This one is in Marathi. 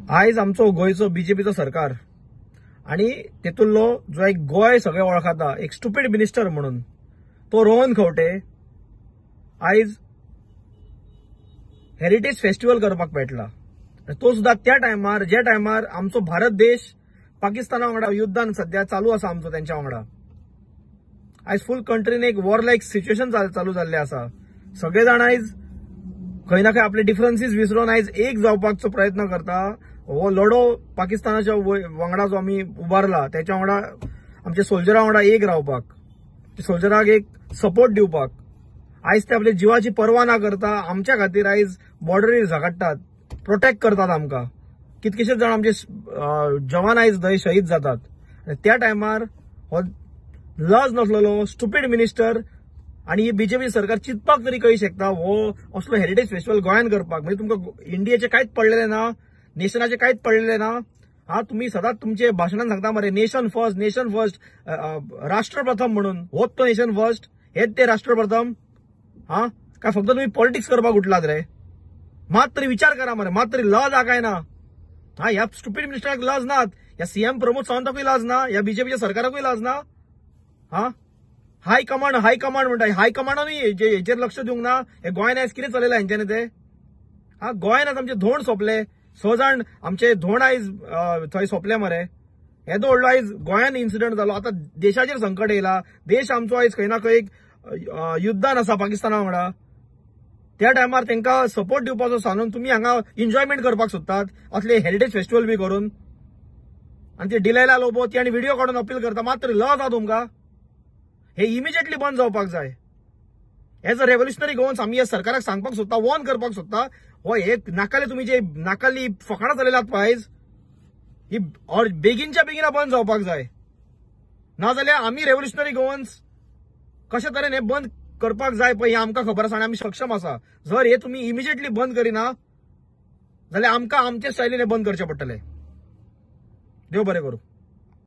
आयज आमचो गोयचो बीजेपीचो सरकार आणि तेतुल्लो जो एक गोय सगळे वळखता एक स्टुपीड मिनिस्टर म्हणून तो रोहन खंवटे आयज हेरिटेज फेस्टिवल करपाक पेटला। तो सुद्धा त्या टायमार ज्या टायमार आमचो भारत देश पाकिस्ताना वांगडा युद्धान सध्या चालू आसा आमचो त्यांच्या वांगडा। आयज फुल कंट्रीन एक वॉर लायक सिच्युएशन चालू जाल्ले आसा। सगळे जाण आयज खंय ना खंय आपले डिफरन्सीस विसरून आयज एक जावपाचो प्रयत्न करता। हो लढो पाकिस्तानाच्या वांगडा जो आम्ही उबारला त्याच्या वांगडा आमच्या सोल्जरा वांगडा एक रावपाक, सोल्जराक एक सपोर्ट दिवपाक। आयज ते आपल्या जीवाची पर्वा ना करता आमच्या खातीर आयज बॉर्डरीर झगडटात, प्रोटेक्ट करतात आमकां। कितकेशेच जाण आमचे जवान आयज थंय शहीद जातात। त्या टायमार हो लज नसलेलो स्टुपीड मिनिस्टर आणि ही बीजेपी सरकार चिंतपाक तरी कळी शकता हो असलो हेरिटेज फेस्टिवल गोंयान करपाक। म्हणजे तुमकां इंडियेचे कांयच पडलेले ना, नेशनाचे कांयच पडलेले ना। हा तुम्ही सदांच तुमचे भाशणान सांगता मरे नेशन फर्स्ट, राष्ट्र प्रथम म्हणून। होच तो नेशन फर्स्ट, हेच ते राष्ट्र प्रथम। हा काय फक्त तुम्ही पॉलिटिक्स करपाक उठलात रे? मात तरी विचार करा मरे, मात तरी लज हा काय ना? हा ह्या स्टुपीड मिनिस्टराक लज नात, या सीएम प्रमोद सावंताकूय लज ना, या बीजेपीच्या सरकाराकूय लज ना। हा हाय कमांड म्हणटा, हाय कमांडानूय हेचेर लक्ष दिवंक ना। हे गोंयान आयज कितें चलयलां हेंच्यानी ते? हा गोंयान आयज आमचे धोंड सोंपले, 6 जाण आमचे धोंड आयज थंय सोंपले मरे। येदो व्हडलो आयज गोंयान इन्सिडंट जालो, आता देशाचेर संकट येयला। देश आमचो आयज खंय ना खंय एक युद्धान आसा पाकिस्ताना वांगडा। त्या टायमार तांकां सपोर्ट दिवपाचो सांगून तुम्ही हांगा एन्जॉयमेंट करपाक सोदतात असले हेरिटेज फेस्टिवल बी करून। आणि ते डिलायला लोबो ती आणि व्हिडिओ काढून अपील करता, मात्र लज आहा तुमकां? हे इमिजिएटली बंद जावपाक जाय। एज अ रेव्होल्युशनरी गोवन्स आम्ही या सरकाराक सांगपाक सोदता, वॉर्न करपाक सोदता, हो हे नाकाले तुम्ही जे नाकाली फकाणां चलयल्यात पळय आयज ही बेगीनच्या बेगिना बंद जावपाक जाय। नाजाल्यार आम्ही रेव्होल्युशनरी गोवन्स कशा तरेन हे बंद करपाक जाय पळय हे आमकां खबर आसा आणि आम्ही सक्षम आसा। जर हे तुम्ही इमिजिएटली बंद करिना जाल्यार आमकां आमचे स्टायलीन हे बंद करचे पडटले। देव बरें करूं।